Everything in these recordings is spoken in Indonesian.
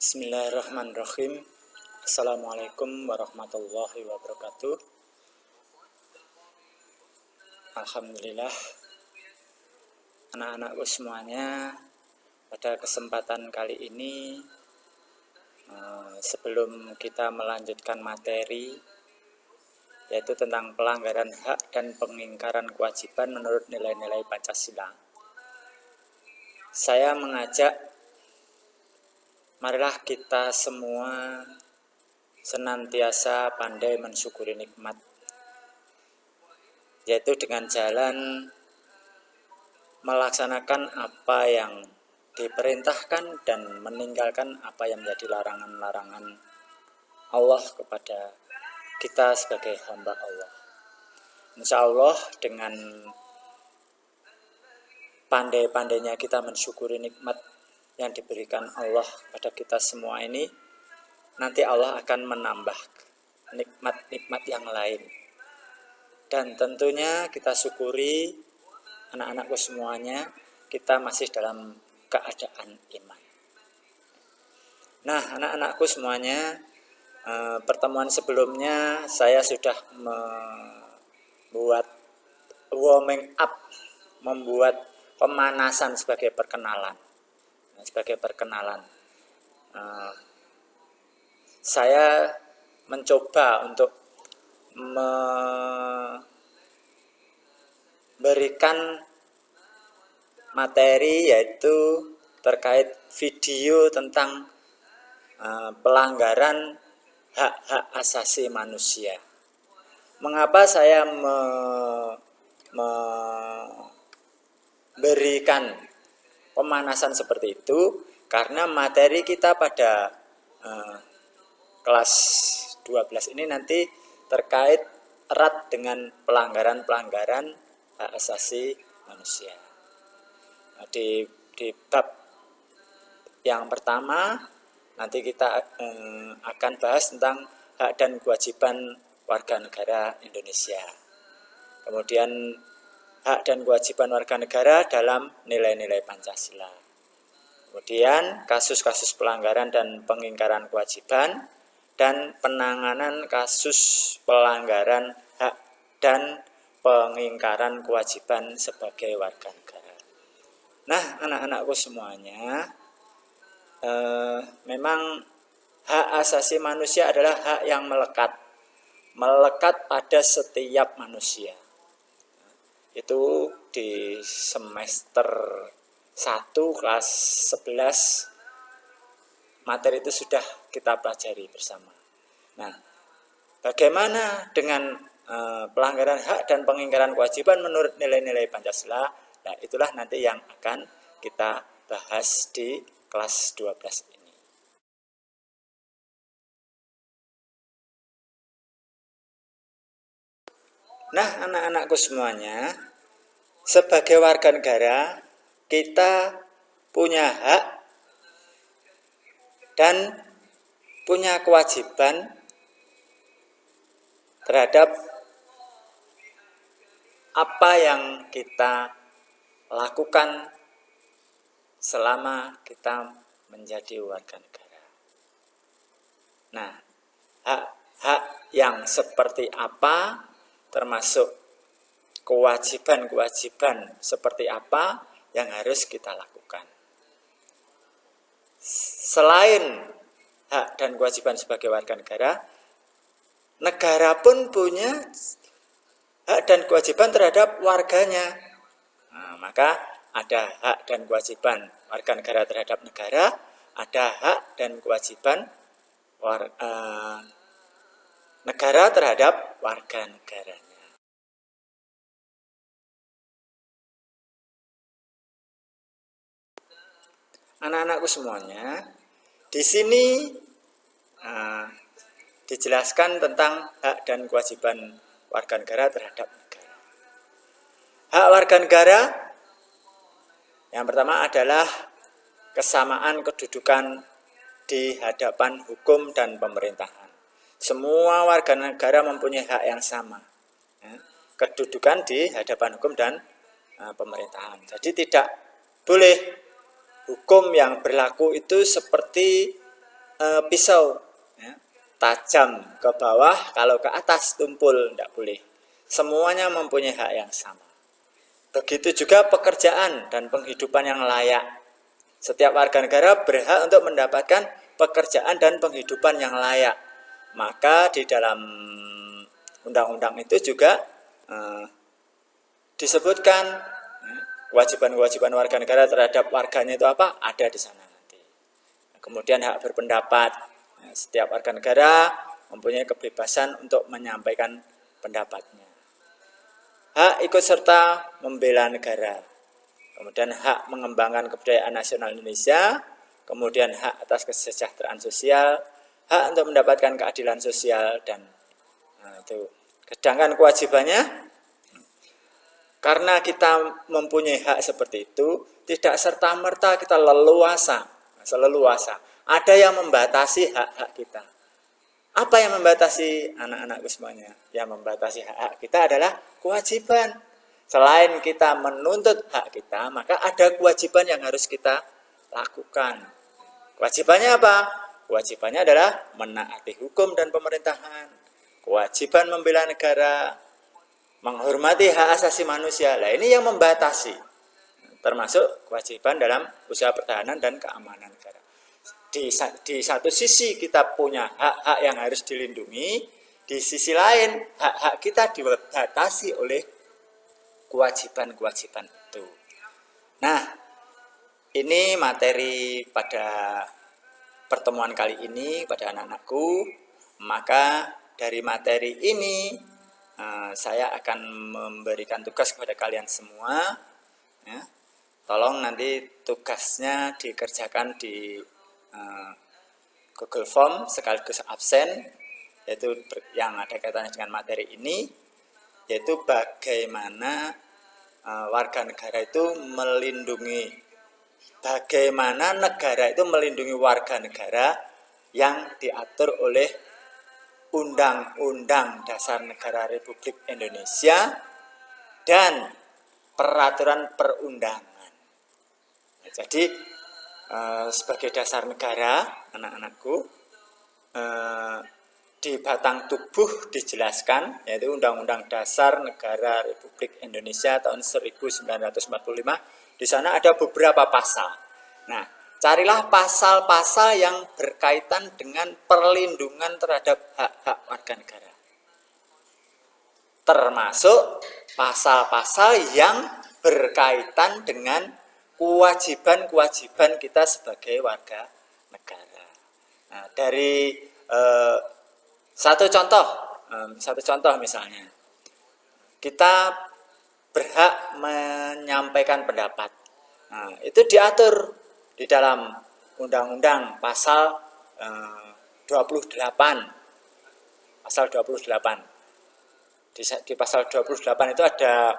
Bismillahirrahmanirrahim. Assalamualaikum warahmatullahi wabarakatuh. Alhamdulillah, anak-anakku semuanya, pada kesempatan kali ini sebelum kita melanjutkan materi yaitu tentang pelanggaran hak dan pengingkaran kewajiban menurut nilai-nilai Pancasila, saya mengajak marilah kita semua senantiasa pandai mensyukuri nikmat, yaitu dengan jalan melaksanakan apa yang diperintahkan dan meninggalkan apa yang menjadi larangan-larangan Allah kepada kita sebagai hamba Allah. Insya Allah dengan pandai-pandainya kita mensyukuri nikmat yang diberikan Allah pada kita semua ini, nanti Allah akan menambah nikmat-nikmat yang lain. Dan tentunya kita syukuri, anak-anakku semuanya, kita masih dalam keadaan iman. Nah, anak-anakku semuanya, pertemuan sebelumnya saya sudah membuat warming up, membuat pemanasan sebagai perkenalan. Saya mencoba untuk memberikan materi yaitu terkait video tentang pelanggaran hak-hak asasi manusia. Mengapa saya memberikan pemanasan seperti itu? Karena materi kita pada kelas 12 ini nanti terkait erat dengan pelanggaran-pelanggaran hak asasi manusia. Di bab yang pertama nanti kita akan bahas tentang hak dan kewajiban warga negara Indonesia. Kemudian hak dan kewajiban warga negara dalam nilai-nilai Pancasila. Kemudian kasus-kasus pelanggaran dan pengingkaran kewajiban dan penanganan kasus pelanggaran hak dan pengingkaran kewajiban sebagai warga negara. Nah, anak-anakku semuanya, memang hak asasi manusia adalah hak yang melekat pada setiap manusia. Itu di semester 1 kelas 11 materi itu sudah kita pelajari bersama. Nah, bagaimana dengan pelanggaran hak dan pengingkaran kewajiban menurut nilai-nilai Pancasila? Nah, itulah nanti yang akan kita bahas di kelas 12 ini. Nah, anak-anakku semuanya, sebagai warga negara, kita punya hak dan punya kewajiban terhadap apa yang kita lakukan selama kita menjadi warga negara. Nah, hak-hak yang seperti apa, termasuk kewajiban-kewajiban seperti apa yang harus kita lakukan. Selain hak dan kewajiban sebagai warga negara, negara pun punya hak dan kewajiban terhadap warganya. Nah, maka ada hak dan kewajiban warga negara terhadap negara, ada hak dan kewajiban negara terhadap warga negaranya. Anak-anakku semuanya, di sini dijelaskan tentang hak dan kewajiban warga negara terhadap negara. Hak warga negara yang pertama adalah kesamaan kedudukan di hadapan hukum dan pemerintahan. Semua warga negara mempunyai hak yang sama, kedudukan di hadapan hukum dan pemerintahan. Jadi tidak boleh hukum yang berlaku itu seperti pisau, ya, tajam ke bawah, kalau ke atas tumpul, tidak boleh. Semuanya mempunyai hak yang sama. Begitu juga pekerjaan dan penghidupan yang layak. Setiap warga negara berhak untuk mendapatkan pekerjaan dan penghidupan yang layak. Maka di dalam undang-undang itu juga disebutkan kewajiban-kewajiban warga negara terhadap warganya itu apa? Ada di sana nanti. Kemudian hak berpendapat. Setiap warga negara mempunyai kebebasan untuk menyampaikan pendapatnya. Hak ikut serta membela negara. Kemudian hak mengembangkan kebudayaan nasional Indonesia. Kemudian hak atas kesejahteraan sosial. Hak untuk mendapatkan keadilan sosial dan itu. Sedangkan kewajibannya, karena kita mempunyai hak seperti itu, tidak serta-merta kita leluasa. Ada yang membatasi hak-hak kita. Apa yang membatasi anak-anakku semuanya? Yang membatasi hak-hak kita adalah kewajiban. Selain kita menuntut hak kita, maka ada kewajiban yang harus kita lakukan. Kewajibannya apa? Kewajibannya adalah menaati hukum dan pemerintahan. Kewajiban membela negara, menghormati hak asasi manusia. Nah, ini yang membatasi. Termasuk kewajiban dalam usaha pertahanan dan keamanan negara. Di satu sisi kita punya hak-hak yang harus dilindungi, di sisi lain hak-hak kita dibatasi oleh kewajiban-kewajiban itu. Nah, ini materi pada pertemuan kali ini pada anak-anakku. Maka dari materi ini saya akan memberikan tugas kepada kalian semua. Ya. Tolong nanti tugasnya dikerjakan di Google Form sekaligus absen, yaitu yang ada kaitannya dengan materi ini, yaitu bagaimana warga negara itu melindungi, bagaimana negara itu melindungi warga negara yang diatur oleh Undang-Undang Dasar Negara Republik Indonesia dan peraturan perundangan. Jadi sebagai dasar negara, anak-anakku, di batang tubuh dijelaskan, yaitu Undang-Undang Dasar Negara Republik Indonesia tahun 1945. Di sana ada beberapa pasal. Nah, carilah pasal-pasal yang berkaitan dengan perlindungan terhadap hak-hak warga negara. Termasuk pasal-pasal yang berkaitan dengan kewajiban-kewajiban kita sebagai warga negara. Nah, dari satu contoh misalnya, kita berhak menyampaikan pendapat. Nah, itu diatur di dalam Undang-Undang pasal 28. Pasal 28. Di pasal 28 itu ada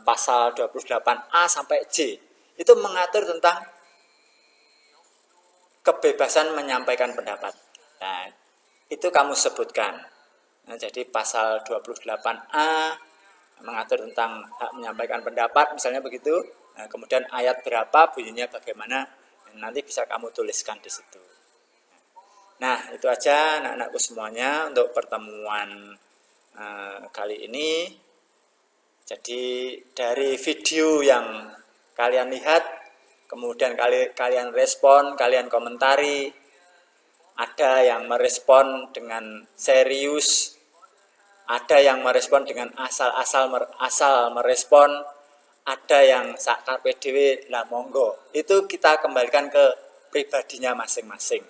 pasal 28A sampai J. Itu mengatur tentang kebebasan menyampaikan pendapat. Nah, itu kamu sebutkan. Nah, jadi pasal 28A mengatur tentang hak menyampaikan pendapat, misalnya begitu. Nah, kemudian ayat berapa, bunyinya bagaimana, nanti bisa kamu tuliskan di situ. Nah, itu aja anak-anakku semuanya untuk pertemuan kali ini. Jadi dari video yang kalian lihat, kemudian kalian respon, kalian komentari. Ada yang merespon dengan serius, ada yang merespon dengan asal merespon, ada yang sakar PDW, lah monggo. Itu kita kembalikan ke pribadinya masing-masing.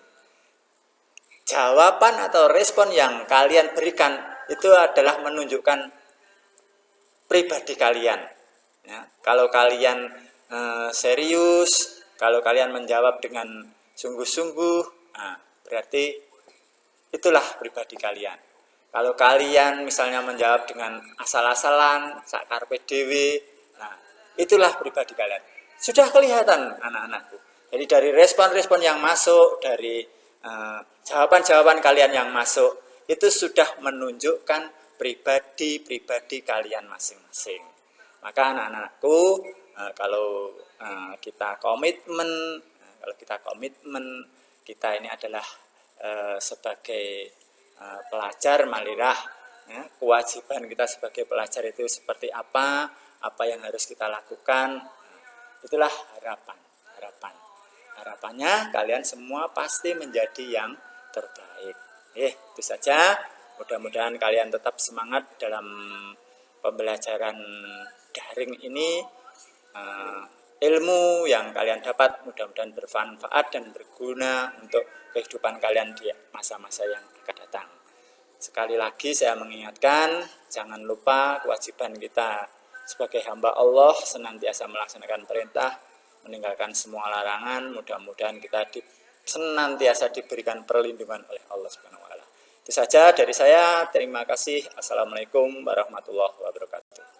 Jawaban atau respon yang kalian berikan itu adalah menunjukkan pribadi kalian. Ya, kalau kalian serius, kalau kalian menjawab dengan sungguh-sungguh, nah, berarti itulah pribadi kalian. Kalau kalian misalnya menjawab dengan asal-asalan, sakar PDW, nah, itulah pribadi kalian. Sudah kelihatan anak-anakku. Jadi dari respon-respon yang masuk, dari jawaban-jawaban kalian yang masuk, itu sudah menunjukkan pribadi-pribadi kalian masing-masing. Maka anak-anakku, kalau kita komitmen, kita ini adalah sebagai pelajar malirah, ya, kewajiban kita sebagai pelajar itu seperti apa yang harus kita lakukan. Itulah harapannya kalian semua pasti menjadi yang terbaik. Itu saja. Mudah-mudahan kalian tetap semangat dalam pembelajaran daring ini. Ilmu yang kalian dapat mudah-mudahan bermanfaat dan berguna untuk kehidupan kalian di masa-masa yang akan datang. Sekali lagi saya mengingatkan, jangan lupa kewajiban kita sebagai hamba Allah senantiasa melaksanakan perintah, meninggalkan semua larangan. Mudah-mudahan kita senantiasa diberikan perlindungan oleh Allah Subhanahu wa taala. Itu saja dari saya. Terima kasih. Assalamualaikum warahmatullahi wabarakatuh.